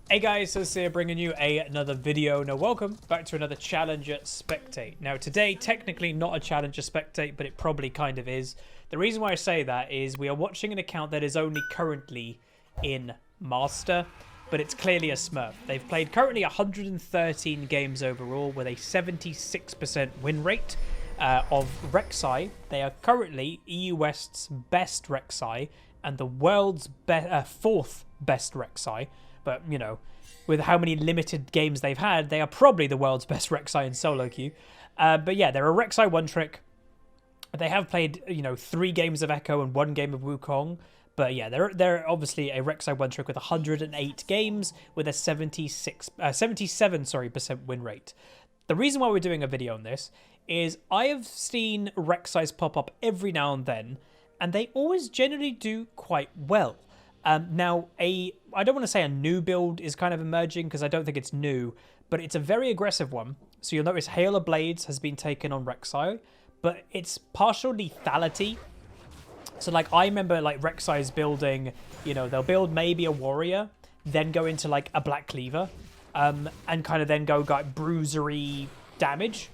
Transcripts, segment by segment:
Hey guys, HuzzyGames bringing you another video. Now welcome back to another Challenger Spectate. Now today, technically not a Challenger Spectate, but it probably kind of is. The reason why I say that is we are watching an account that is only currently in Master, but it's clearly a Smurf. They've played currently 113 games overall with a 76% win rate of Rek'Sai. They are currently EU West's best Rek'Sai and the world's fourth best Rek'Sai. But, you know, with how many limited games they've had, they are probably the world's best Rek'Sai in solo queue. But yeah, they're a Rek'Sai one-trick. They have played, 3 games of Echo and 1 game of Wukong. But yeah, they're obviously a Rek'Sai one-trick with 108 games with a 77% win rate. The reason why we're doing a video on this is I have seen Rek'Sais pop up every now and then, and they always generally do quite well. Now, I don't want to say a new build is kind of emerging because I don't think it's new, but it's a very aggressive one. So you'll notice Hail of Blades has been taken on Rek'Sai, but it's partial lethality. So like I remember like Rek'Sai's building, they'll build maybe a warrior, then go into like a Black Cleaver, and kind of then go like bruisery damage.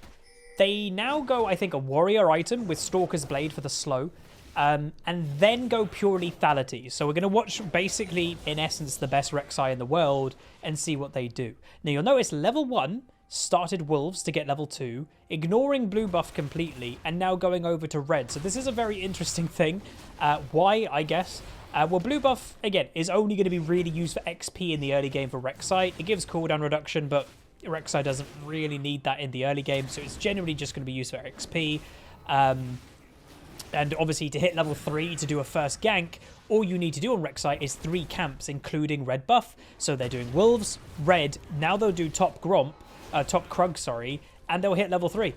They now go, I think, a warrior item with Stalker's Blade for the slow. And then go pure lethality. So we're going to watch basically, in essence, the best Rek'Sai in the world and see what they do. Now you'll notice level 1 started Wolves to get level 2, ignoring blue buff completely, and now going over to red. So this is a very interesting thing. Why, I guess? Well, blue buff, again, is only going to be really used for XP in the early game for Rek'Sai. It gives cooldown reduction, but Rek'Sai doesn't really need that in the early game, so it's generally just going to be used for XP. And obviously, to hit level 3 to do a first gank, all you need to do on Rek'Sai is 3 camps, including red buff. So they're doing Wolves, red. Now they'll do top Krug, and they'll hit level 3.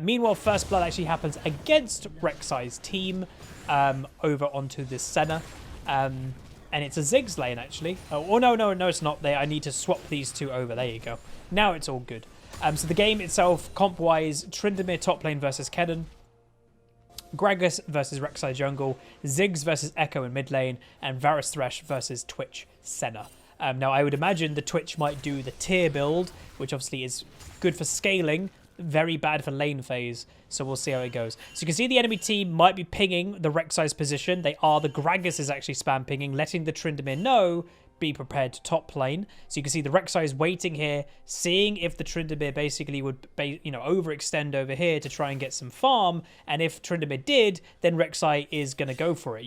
Meanwhile, First Blood actually happens against Rek'Sai's team over onto the Senna. And it's a Ziggs lane, actually. Oh, no, it's not. I need to swap these two over. There you go. Now it's all good. So the game itself, comp-wise, Tryndamere top lane versus Kennen. Gragas versus Rek'Sai jungle, Ziggs versus Echo in mid lane, and Varus Thresh versus Twitch Senna. Now, I would imagine the Twitch might do the tier build, which obviously is good for scaling, very bad for lane phase, so we'll see how it goes. So you can see the enemy team might be pinging the Rek'Sai's position. The Gragas is actually spam pinging, letting the Tryndamere know, be prepared to top lane. So you can see the Rek'Sai is waiting here, seeing if the Tryndamere basically would, overextend over here to try and get some farm. And if Tryndamere did, then Rek'Sai is going to go for it.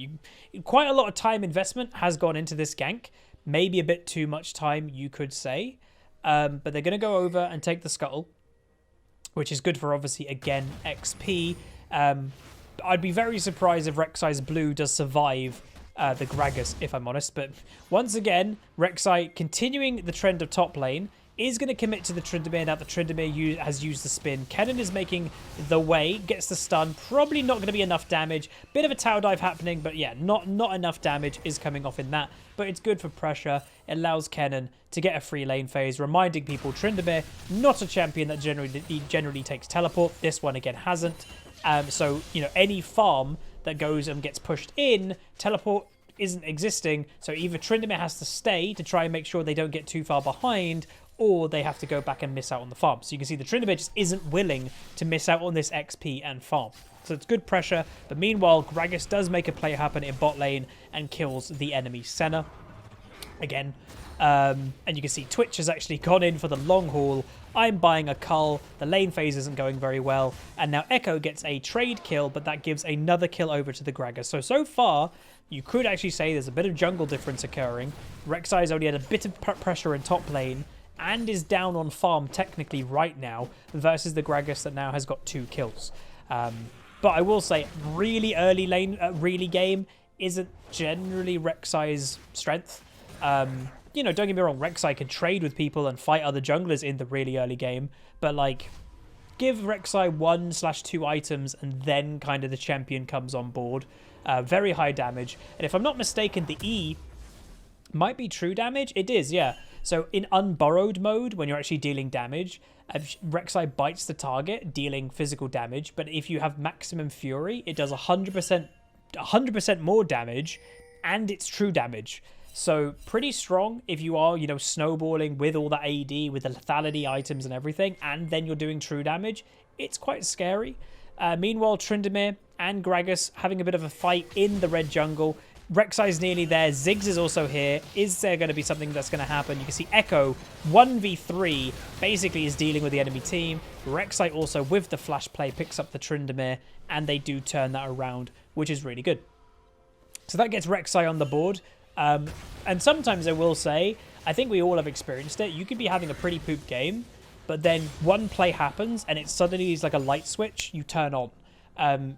Quite a lot of time investment has gone into this gank. Maybe a bit too much time, you could say. But they're going to go over and take the scuttle, which is good for, obviously, again, XP. I'd be very surprised if Rek'Sai's blue does survive the Gragas, if I'm honest. But once again, Rek'Sai continuing the trend of top lane is going to commit to the Tryndamere. Now the Tryndamere has used the spin. Kennen is making the way, gets the stun. Probably not going to be enough damage. Bit of a tower dive happening, but yeah, not enough damage is coming off in that. But it's good for pressure. It allows Kennen to get a free lane phase, reminding people Tryndamere, not a champion that generally takes teleport. This one again hasn't. So, any farm that goes and gets pushed in, teleport isn't existing, so either Tryndamere has to stay to try and make sure they don't get too far behind, or they have to go back and miss out on the farm. So you can see the Tryndamere just isn't willing to miss out on this XP and farm. So it's good pressure, but meanwhile, Gragas does make a play happen in bot lane and kills the enemy Senna. Again, and you can see Twitch has actually gone in for the long haul. I'm buying a cull. The lane phase isn't going very well. And now Echo gets a trade kill, but that gives another kill over to the Gragas. So far, you could actually say there's a bit of jungle difference occurring. Rek'Sai's only had a bit of pressure in top lane and is down on farm technically right now versus the Gragas that now has got 2 kills. But I will say, really early lane, really game isn't generally Rek'Sai's strength. Don't get me wrong, Rek'Sai can trade with people and fight other junglers in the really early game, but like, give Rek'Sai 1/2 items and then kind of the champion comes on board. Very high damage, and if I'm not mistaken, the E might be true damage. It is, yeah. So in unborrowed mode, when you're actually dealing damage, Rek'Sai bites the target, dealing physical damage, but if you have maximum fury, it does 100% more damage, and it's true damage. So pretty strong if you are, you know, snowballing with all the AD, with the lethality items and everything, and then you're doing true damage. It's quite scary. Meanwhile, Tryndamere and Gragas having a bit of a fight in the red jungle. Rek'Sai's nearly there. Ziggs is also here. Is there going to be something that's going to happen? You can see Echo 1v3 basically is dealing with the enemy team. Rek'Sai also with the flash play picks up the Tryndamere, and they do turn that around, which is really good. So that gets Rek'Sai on the board. And sometimes I will say, I think we all have experienced it. You could be having a pretty poop game, but then one play happens and it suddenly is like a light switch you turn on.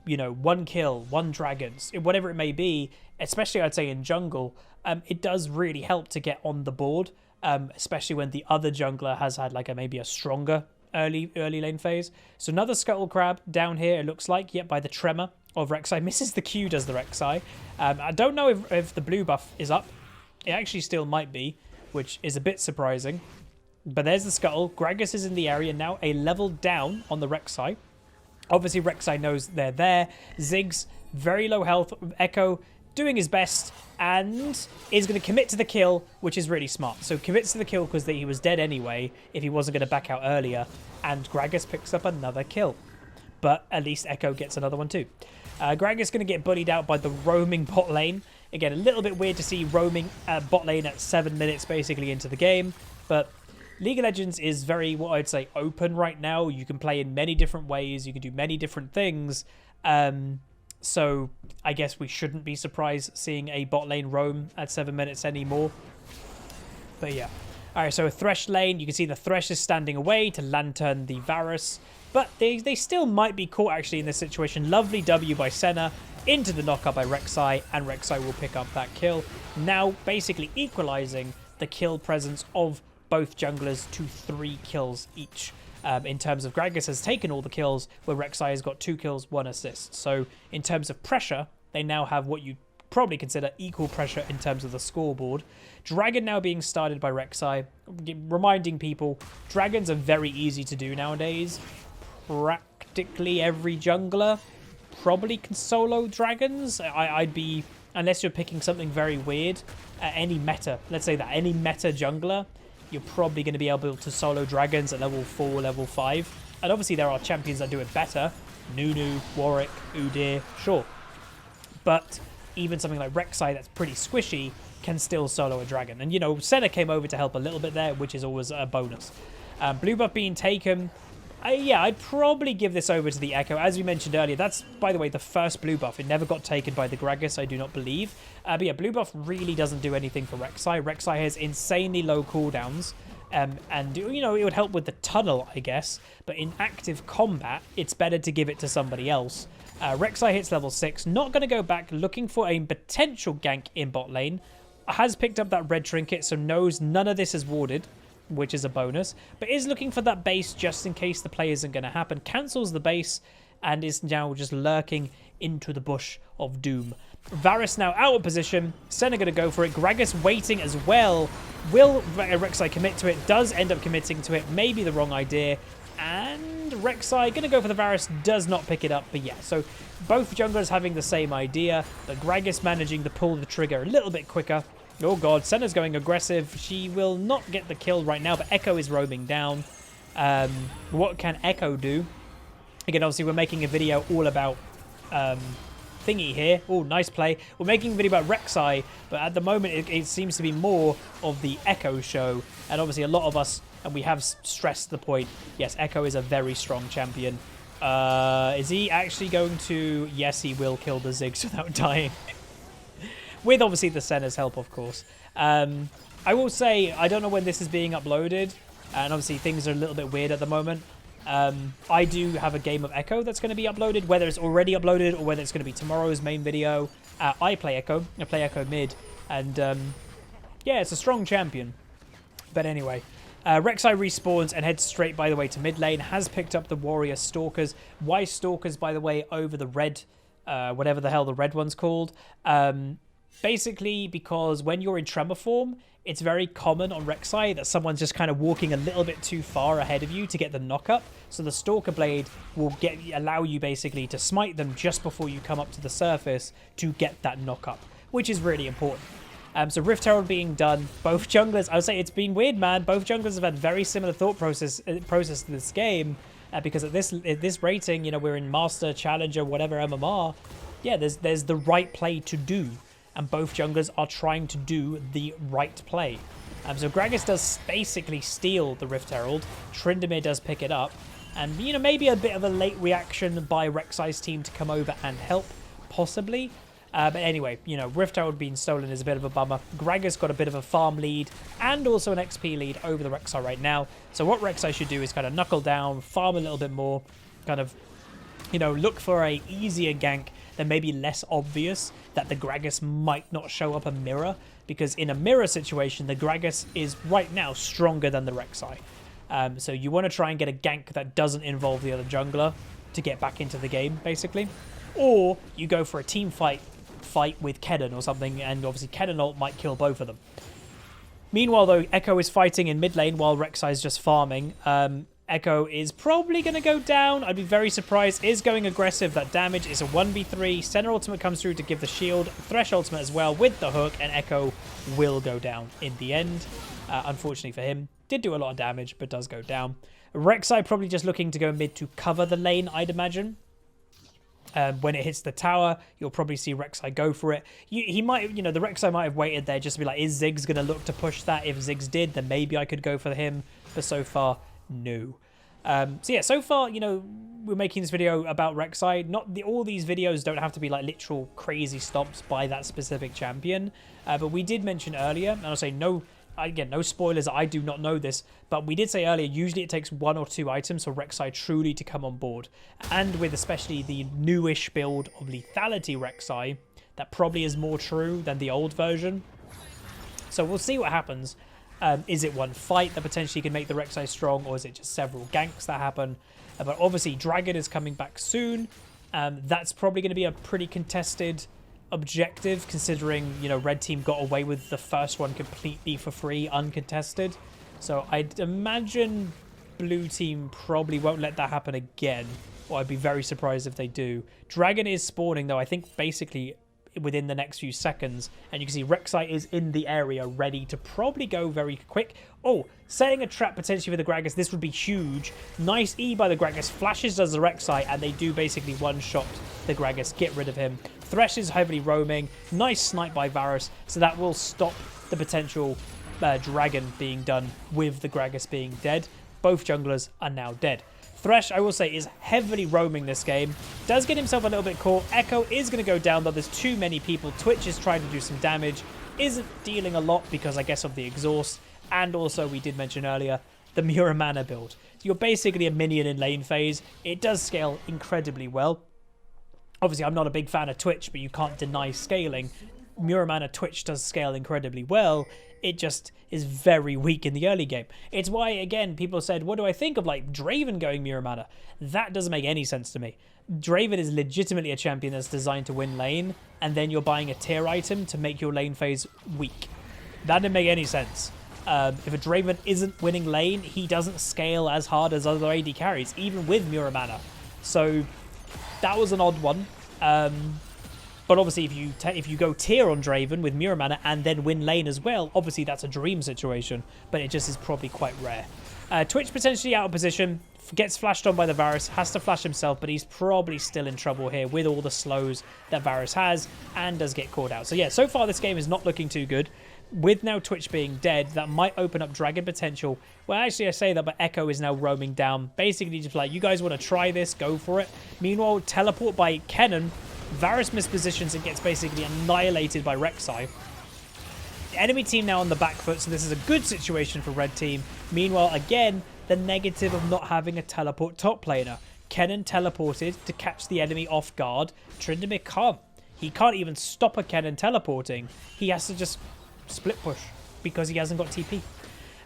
You know, one kill, one dragons, whatever it may be, especially I'd say in jungle, it does really help to get on the board, especially when the other jungler has had like maybe a stronger early lane phase. So another Scuttle Crab down here, it looks like, yet by the Tremor of Rek'Sai. Misses the Q, does the Rek'Sai. I don't know if the blue buff is up. It actually still might be, which is a bit surprising. But there's the Scuttle. Gragas is in the area now, a level down on the Rek'Sai. Obviously, Rek'Sai knows they're there. Ziggs, very low health. Echo doing his best and is going to commit to the kill, which is really smart. So commits to the kill because he was dead anyway if he wasn't going to back out earlier. And Gragas picks up another kill. But at least Echo gets another one too. Gragas going to get bullied out by the roaming bot lane. Again, a little bit weird to see roaming bot lane at 7 minutes basically into the game. But League of Legends is very, what I'd say, open right now. You can play in many different ways. You can do many different things. So I guess we shouldn't be surprised seeing a bot lane roam at 7 minutes anymore. But yeah. Alright, so a Thresh lane. You can see the Thresh is standing away to lantern the Varus. But they still might be caught actually in this situation. Lovely W by Senna into the knockup by Rek'Sai, and Rek'Sai will pick up that kill. Now basically equalizing the kill presence of both junglers to 3 kills each. In terms of Gragas has taken all the kills, where Rek'Sai has got 2 kills, 1 assist. So in terms of pressure, they now have what you probably consider equal pressure in terms of the scoreboard. Dragon now being started by Rek'Sai, reminding people, dragons are very easy to do nowadays. Practically every jungler probably can solo dragons. I'd be, unless you're picking something very weird, any meta, let's say that, any meta jungler, you're probably going to be able to solo dragons at level 4, level 5. And obviously there are champions that do it better. Nunu, Warwick, Udyr, sure. But even something like Rek'Sai that's pretty squishy can still solo a dragon. And, you know, Senna came over to help a little bit there, which is always a bonus. Blue buff being taken. Yeah, I'd probably give this over to the Echo. As we mentioned earlier, that's, by the way, the first blue buff. It never got taken by the Gragas, I do not believe. But yeah, blue buff really doesn't do anything for Rek'Sai. Rek'Sai has insanely low cooldowns. And, you know, it would help with the tunnel, I guess. But in active combat, it's better to give it to somebody else. Rek'Sai hits level 6. Not going to go back, looking for a potential gank in bot lane. Has picked up that red trinket, so knows none of this is warded, which is a bonus, but is looking for that base just in case the play isn't going to happen. Cancels the base and is now just lurking into the bush of doom. Varus now out of position. Senna going to go for it. Gragas waiting as well. Will Rek'Sai commit to it? Does end up committing to it. Maybe the wrong idea. And Rek'Sai going to go for the Varus. Does not pick it up. But yeah, so both junglers having the same idea, but Gragas managing to pull the trigger a little bit quicker. Oh god, Senna's going aggressive. She will not get the kill right now, but Echo is roaming down. What can Echo do? Again, obviously, we're making a video all about Thingy here. Oh, nice play. We're making a video about Rek'Sai, but at the moment, it seems to be more of the Echo show. And obviously, a lot of us, and we have stressed the point, yes, Echo is a very strong champion. Is he actually going to... Yes, he will kill the Ziggs without dying. With, obviously, the Senna's help, of course. I will say, I don't know when this is being uploaded. And, obviously, things are a little bit weird at the moment. I do have a game of Echo that's going to be uploaded. Whether it's already uploaded or whether it's going to be tomorrow's main video. I play Echo. I play Echo mid. And, yeah, it's a strong champion. But anyway... Rek'Sai respawns and heads straight, by the way, to mid lane. Has picked up the warrior Stalkers. Why Stalkers, by the way, over the red... whatever the hell the red one's called. Basically, because when you're in Tremor form, it's very common on Rek'Sai that someone's just kind of walking a little bit too far ahead of you to get the knock-up. So the Stalker Blade will allow you basically to smite them just before you come up to the surface to get that knock-up, which is really important. So Rift Herald being done, both junglers, I would say it's been weird, man. Both junglers have had very similar thought process to this game, because at this rating, you know, we're in Master, Challenger, whatever MMR. Yeah, there's the right play to do, and both junglers are trying to do the right play. So Gragas does basically steal the Rift Herald. Tryndamere does pick it up, and you know, maybe a bit of a late reaction by Rek'Sai's team to come over and help, possibly. But anyway, you know, Rift Herald being stolen is a bit of a bummer. Gragas got a bit of a farm lead and also an XP lead over the Rek'Sai right now. So what Rek'Sai should do is kind of knuckle down, farm a little bit more, kind of, you know, look for a easier gank that may be less obvious that the Gragas might not show up a mirror, because in a mirror situation, the Gragas is right now stronger than the Rek'Sai. So you want to try and get a gank that doesn't involve the other jungler to get back into the game, basically. Or you go for a team fight with Kennen or something, and obviously Kennen ult might kill both of them. Meanwhile, though, Echo is fighting in mid lane while Rek'Sai is just farming. Echo is probably going to go down. I'd be very surprised. Is going aggressive. That damage is a 1v3. Center ultimate comes through to give the shield. Thresh ultimate as well with the hook, and Echo will go down in the end. Unfortunately for him. Did do a lot of damage, but does go down. Rek'Sai probably just looking to go mid to cover the lane, I'd imagine. When it hits the tower, you'll probably see Rek'Sai go for it. He might, you know, the Rek'Sai might have waited there just to be like, is Ziggs going to look to push that? If Ziggs did, then maybe I could go for him. But so far, no. So yeah, so far, you know, we're making this video about Rek'Sai. All these videos don't have to be like literal crazy stomps by that specific champion. But we did mention earlier, and I'll say no. Again, no spoilers, I do not know this, but we did say earlier, usually it takes 1 or 2 items for Rek'Sai truly to come on board. And with especially the newish build of Lethality Rek'Sai, that probably is more true than the old version. So we'll see what happens. Is it one fight that potentially can make the Rek'Sai strong, or is it just several ganks that happen? But obviously, Dragon is coming back soon. That's probably going to be a pretty contested objective, considering, you know, red team got away with the first one completely for free, uncontested. So I'd imagine blue team probably won't let that happen again, or I'd be very surprised if they do. Dragon is spawning, though, I think basically within the next few seconds, and you can see Rek'Sai is in the area ready to probably go very quick. Oh, setting a trap potentially for the Gragas. This would be huge. Nice E by the Gragas. Flashes does the Rek'Sai, and they do basically one-shot the Gragas, get rid of him. Thresh is heavily roaming. Nice snipe by Varus, so that will stop the potential Dragon being done with the Gragas being dead. Both junglers are now dead. Thresh, I will say, is heavily roaming this game. Does get himself a little bit caught. Echo is going to go down, though there's too many people. Twitch is trying to do some damage. Isn't dealing a lot because, I guess, of the exhaust. And also, we did mention earlier, the Muramana build. You're basically a minion in lane phase. It does scale incredibly well. Obviously, I'm not a big fan of Twitch, but you can't deny scaling. Muramana Twitch does scale incredibly well. It just is very weak in the early game. It's why, again, people said, what do I think of, like, Draven going Muramana? That doesn't make any sense to me. Draven is legitimately a champion that's designed to win lane, and then you're buying a tier item to make your lane phase weak. That didn't make any sense. If a Draven isn't winning lane, he doesn't scale as hard as other AD carries, even with Muramana. So that was an odd one. But obviously, if you go tier on Draven with Muramana and then win lane as well, obviously that's a dream situation, but it just is probably quite rare. Twitch potentially out of position, gets flashed on by the Varus, has to flash himself, but he's probably still in trouble here with all the slows that Varus has, and does get caught out. So yeah, so far this game is not looking too good. With now Twitch being dead, that might open up Dragon potential. Well, actually, I say that, but Echo is now roaming down. Basically, just like, you guys want to try this, go for it. Meanwhile, teleport by Kennen. Varus mispositions and gets basically annihilated by Rek'Sai. The enemy team now on the back foot, so this is a good situation for red team. Meanwhile, again, the negative of not having a teleport top laner. Kennen teleported to catch the enemy off guard. Tryndamere can't. He can't even stop a Kennen teleporting. He has to just split push because he hasn't got TP.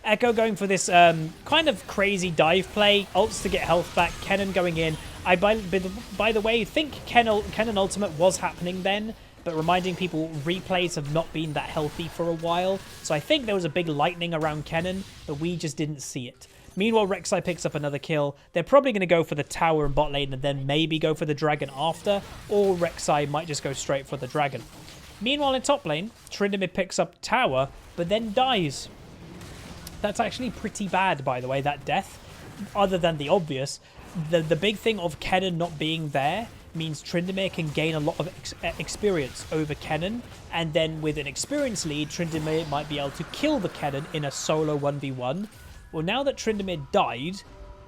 Echo going for this kind of crazy dive play. Ults to get health back. Kennen going in. By the way, think Kennen Ultimate was happening then, but reminding people, replays have not been that healthy for a while. So I think there was a big lightning around Kennen, but we just didn't see it. Meanwhile, Rek'Sai picks up another kill. They're probably going to go for the tower and bot lane and then maybe go for the dragon after, or Rek'Sai might just go straight for the dragon. Meanwhile, in top lane, Tryndamere picks up tower, but then dies. That's actually pretty bad, by the way, that death. Other than the obvious, the big thing of Kennen not being there means Tryndamere can gain a lot of experience over Kennen, and then with an experience lead, Tryndamere might be able to kill the Kennen in a solo 1v1. Well, now that Tryndamere died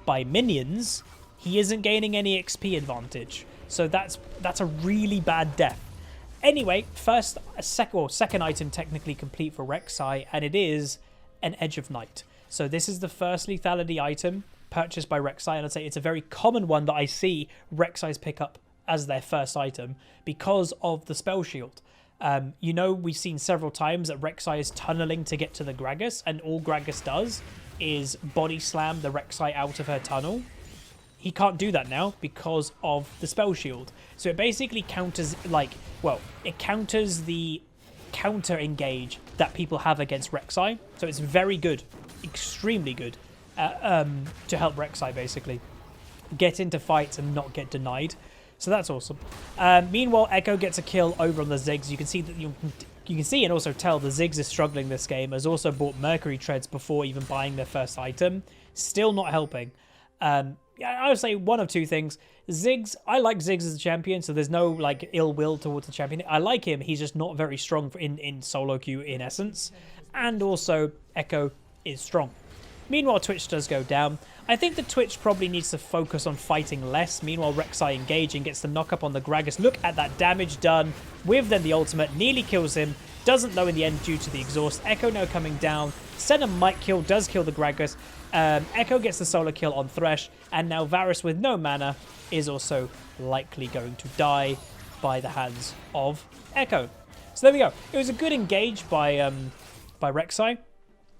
by minions, he isn't gaining any XP advantage. So that's a really bad death. Anyway, second item technically complete for Rek'Sai, and it is an Edge of Night. So this is the first lethality item purchased by Rek'Sai, and I'd say it's a very common one that I see Rek'Sai's pick up as their first item because of the spell shield. You know, we've seen several times that Rek'Sai is tunneling to get to the Gragas, and all Gragas does is body slam the Rek'Sai out of her tunnel. He can't do that now because of the spell shield. So it basically counters, it counters the counter engage that people have against Rek'Sai. So it's very good, extremely good to help Rek'Sai basically get into fights and not get denied. So that's awesome. Meanwhile, Echo gets a kill over on the Ziggs. You can see that you can see and also tell the Ziggs is struggling this game. Has also bought Mercury Treads before even buying their first item. Still not helping. I would say one of two things. Ziggs, I like Ziggs as a champion, so there's no like ill will towards the champion. I like him. He's just not very strong in solo queue in essence. And also, Echo is strong. Meanwhile, Twitch does go down. I think the Twitch probably needs to focus on fighting less. Meanwhile, Rek'Sai engaging, gets the knock up on the Gragas. Look at that damage done with then the ultimate. Nearly kills him. Doesn't know in the end due to the exhaust. Echo now coming down. Senna might kill, does kill the Gragas. Echo gets the solo kill on Thresh. And now Varus with no mana is also likely going to die by the hands of Echo. So there we go. It was a good engage by Rek'Sai.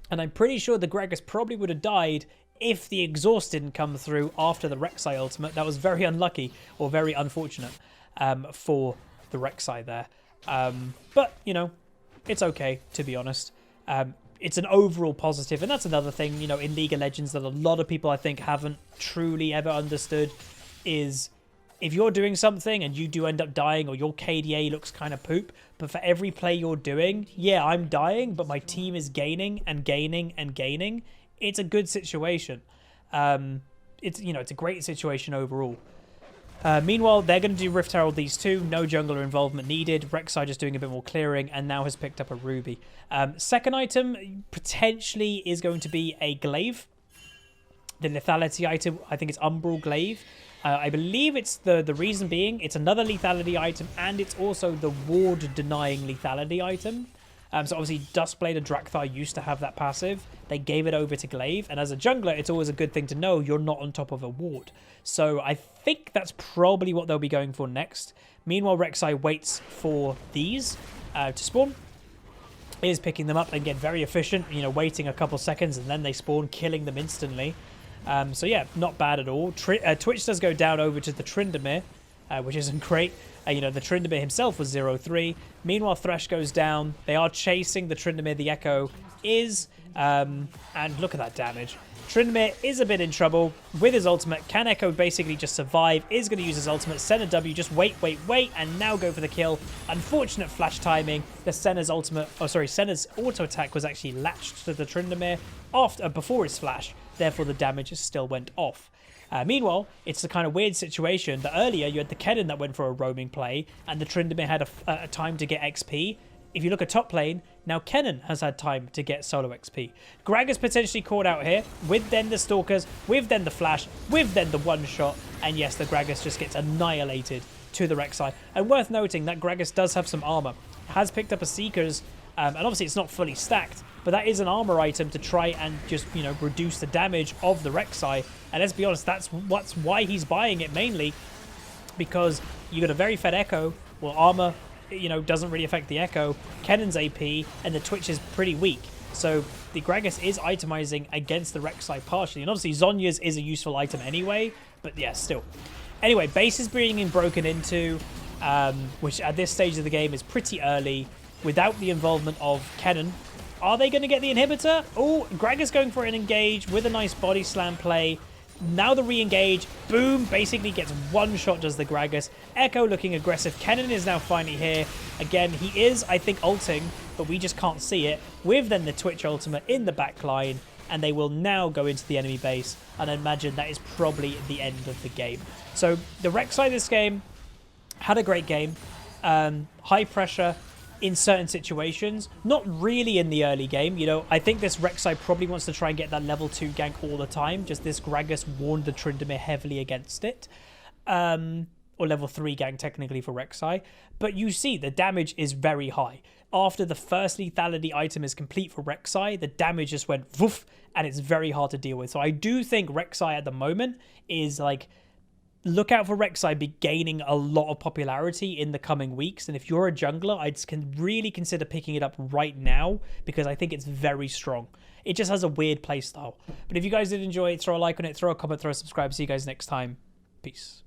And I'm pretty sure the Gragas probably would have died if the exhaust didn't come through after the Rek'Sai ultimate. That was very unlucky or very unfortunate for the Rek'Sai there. But, you know, it's okay, to be honest. It's an overall positive, and that's another thing, you know, in League of Legends that a lot of people, I think, haven't truly ever understood is if you're doing something and you do end up dying or your KDA looks kind of poop, but for every play you're doing, yeah, I'm dying, but my team is gaining and gaining and gaining. It's a good situation. It's a great situation overall. Meanwhile, they're going to do Rift Herald these two. No jungler involvement needed. Rek'Sai just doing a bit more clearing and now has picked up a Ruby. Second item potentially is going to be a Glaive. The lethality item, I think it's Umbral Glaive. I believe it's the reason being it's another lethality item and it's also the ward denying lethality item. So obviously Duskblade and Drakthar used to have that passive. They gave it over to Glaive, and as a jungler, it's always a good thing to know you're not on top of a ward. So I think that's probably what they'll be going for next. Meanwhile, Rek'Sai waits for these to spawn. Is picking them up and get very efficient, you know, waiting a couple seconds and then they spawn, killing them instantly. So yeah, not bad at all. Twitch does go down over to the Tryndamere, which isn't great. The Tryndamere himself was 0-3. Meanwhile, Thresh goes down. They are chasing the Tryndamere. The Echo is, and look at that damage. Tryndamere is a bit in trouble with his ultimate. Can Echo basically just survive? Is going to use his ultimate. Senna W, just wait, and now go for the kill. Unfortunate flash timing. The Senna's Senna's auto attack was actually latched to the Tryndamere before his flash. Therefore, the damage still went off. Meanwhile, it's the kind of weird situation that earlier you had the Kennen that went for a roaming play and the Tryndamere had a time to get XP. If you look at top lane, now Kennen has had time to get solo XP. Gragas potentially caught out here with then the Stalkers, with then the Flash, with then the one-shot. And yes, the Gragas just gets annihilated to the Rek'Sai. And worth noting that Gragas does have some armor. Has picked up a Seekers, and obviously it's not fully stacked, but that is an armor item to try and just, reduce the damage of the Rek'Sai. And let's be honest, that's why he's buying it mainly, because you got a very fed Echo. Well, armor, doesn't really affect the Echo. Kennen's AP, and the Twitch is pretty weak. So the Gragas is itemizing against the Rek'Sai partially. And obviously Zhonya's is a useful item anyway, but yeah, still. Anyway, base is being broken into, which at this stage of the game is pretty early, without the involvement of Kennen. Are they going to get the inhibitor? Oh, Gragas going for an engage with a nice body slam play. Now the re-engage, boom, basically gets one shot, does the Gragas. Echo looking aggressive. Kennen is now finally here. Again, he is, I think, ulting, but we just can't see it. With then the Twitch ultimate in the back line, and they will now go into the enemy base, and I imagine that is probably the end of the game. So the Rek'Sai this game had a great game. High pressure in certain situations, not really in the early game. You know, I think this Rek'Sai probably wants to try and get that level 2 gank all the time. Just this Gragas warned the Tryndamere heavily against it. Or level 3 gank technically for Rek'Sai. But you see the damage is very high. After the first lethality item is complete for Rek'Sai, the damage just went woof, and it's very hard to deal with. So I do think Rek'Sai at the moment is like, look out for Rek'Sai be gaining a lot of popularity in the coming weeks. And if you're a jungler, I'd really consider picking it up right now because I think it's very strong. It just has a weird playstyle. But if you guys did enjoy it, throw a like on it, throw a comment, throw a subscribe. See you guys next time. Peace.